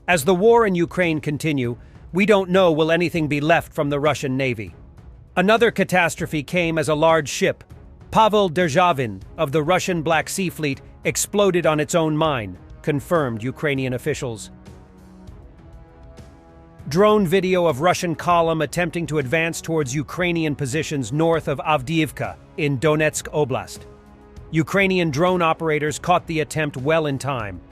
As the war in Ukraine continue, we don't know will anything be left from the Russian Navy. Another catastrophe came as a large ship, Pavel Derzhavin of the Russian Black Sea Fleet, exploded on its own mine, confirmed Ukrainian officials. Drone video of Russian column attempting to advance towards Ukrainian positions north of Avdiivka in Donetsk Oblast. Ukrainian drone operators caught the attempt well in time.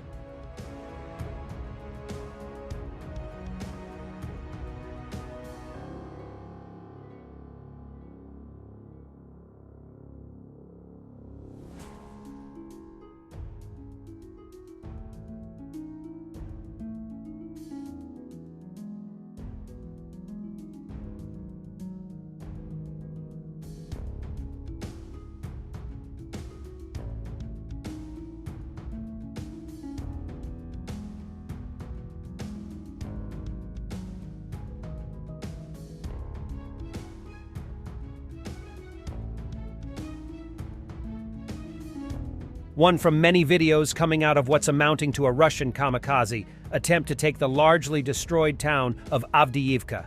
One from many videos coming out of what's amounting to a Russian kamikaze attempt to take the largely destroyed town of Avdiivka.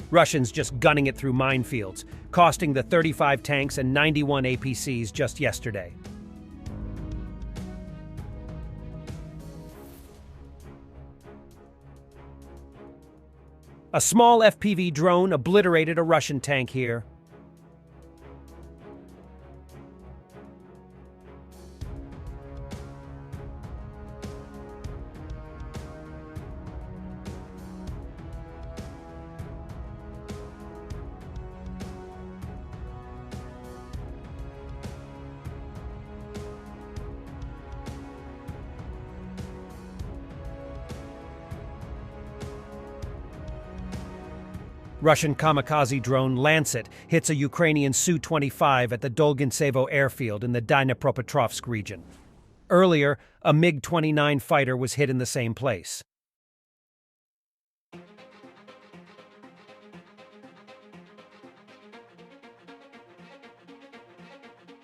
Russians just gunning it through minefields, costing the 35 tanks and 91 APCs just yesterday. A small FPV drone obliterated a Russian tank here. Russian kamikaze drone Lancet hits a Ukrainian Su-25 at the Dolgintsevo airfield in the Dnipropetrovsk region. Earlier, a MiG-29 fighter was hit in the same place.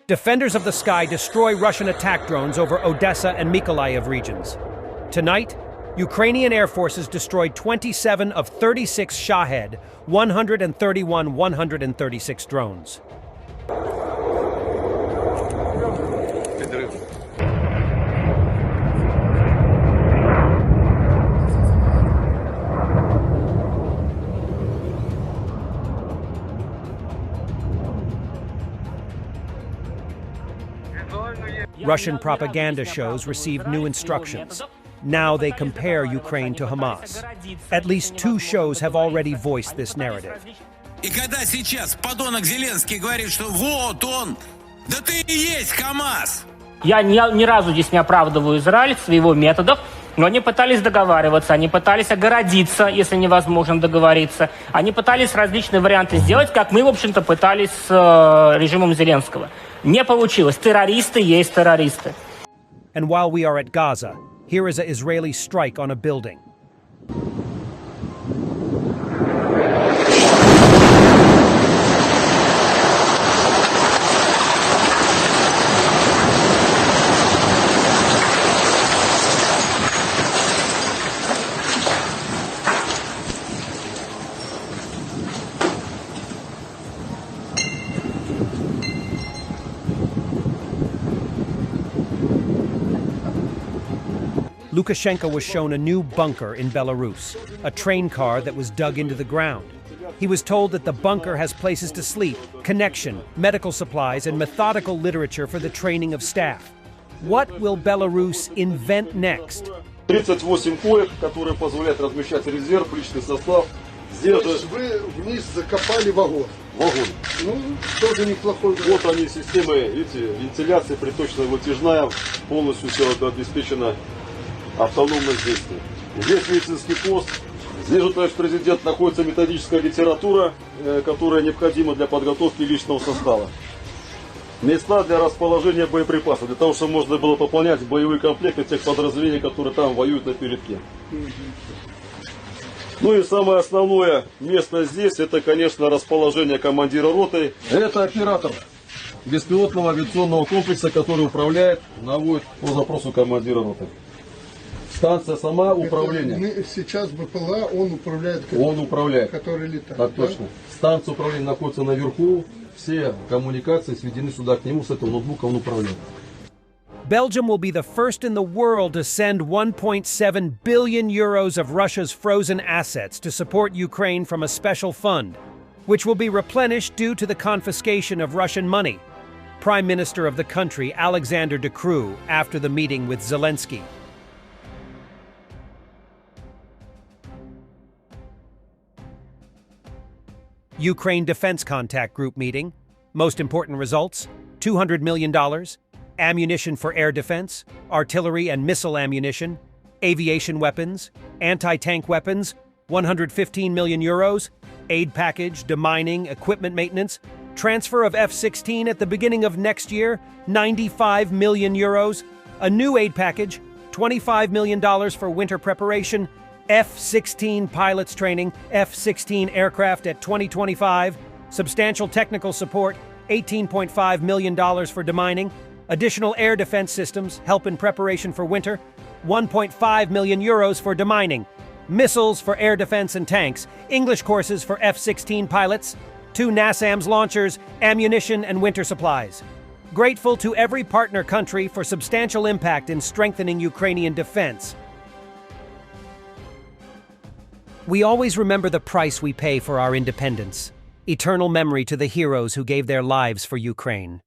Defenders of the sky destroy Russian attack drones over Odessa and Mykolaiv regions. Tonight, Ukrainian air forces destroyed 27 of 36 Shahed, 131 136 drones. Russian propaganda shows received new instructions. Now they compare Ukraine to Hamas. At least 2 shows have already voiced this narrative. И когда сейчас подонок Зеленский говорит, что вот он, да ты и есть ХАМАС. Я ни разу здесь не оправдываю Израиль в его методах, но они пытались договариваться, они пытались огородиться, если невозможно договориться. Они пытались различные варианты сделать, как мы, в общем-то, пытались с режимом Зеленского. Не получилось. Террористы есть террористы. And while we are at Gaza, here is an Israeli strike on a building. Lukashenko was shown a new bunker in Belarus, a train car that was dug into the ground. He was told that the bunker has places to sleep, connection, medical supplies, and methodical literature for the training of staff. What will Belarus invent next? 38 коек, которые позволяют размещать резерв, личный состав. Здесь же вы вниз закопали вагон. Вагон. Ну, тоже неплохой. Вот они, системы, видите, вентиляции, приточная, вытяжная, полностью все обеспечено автономность действия. Здесь медицинский пост. Здесь же, товарищ президент, находится методическая литература, которая необходима для подготовки личного состава. Места для расположения боеприпасов, для того, чтобы можно было пополнять боевые комплекты тех подразделений, которые там воюют на передке. Ну и самое основное место здесь, это, конечно, расположение командира роты. Это оператор беспилотного авиационного комплекса, который управляет, наводит по запросу командира роты. Станция сама управление. Сейчас БПЛА, он управляет, Он управляет. который летает. Так да? точно. Станция управления находится наверху. Все коммуникации сведены сюда к нему. С этого ноутбука он управляет. Belgium will be the first in the world to send 1.7 billion euros of Russia's frozen assets to support Ukraine from a special fund, which will be replenished due to the confiscation of Russian money. Prime Minister of the country, Alexander De Croo, after the meeting with Zelensky. Ukraine Defense Contact Group meeting. Most important results: $200 million, ammunition for air defense, artillery and missile ammunition, aviation weapons, anti-tank weapons, 115 million euros, aid package, demining, equipment maintenance, transfer of F-16 at the beginning of next year, 95 million euros, a new aid package, $25 million for winter preparation, F-16 pilots training, F-16 aircraft at 2025, substantial technical support, $18.5 million for demining, additional air defense systems, help in preparation for winter, 1.5 million euros for demining, missiles for air defense and tanks, English courses for F-16 pilots, 2 NASAMS launchers, ammunition and winter supplies. Grateful to every partner country for substantial impact in strengthening Ukrainian defense. We always remember the price we pay for our independence. Eternal memory to the heroes who gave their lives for Ukraine.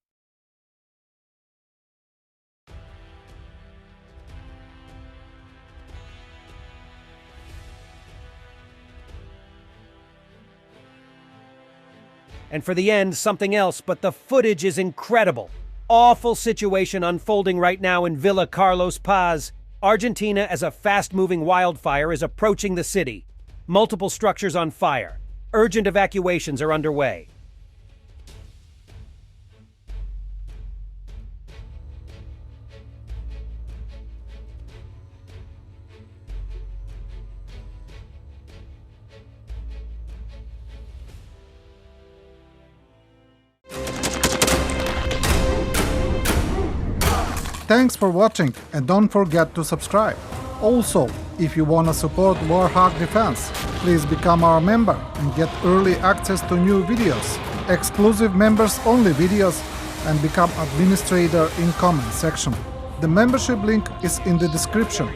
And for the end, something else, but the footage is incredible. Awful situation unfolding right now in Villa Carlos Paz. Argentina, as a fast-moving wildfire, is approaching the city. Multiple structures on fire. Urgent evacuations are underway. Thanks for watching and don't forget to subscribe. Also, if you wanna support Warthog Defense, please become our member and get early access to new videos, exclusive members-only videos, and become administrator in comment section. The membership link is in the description.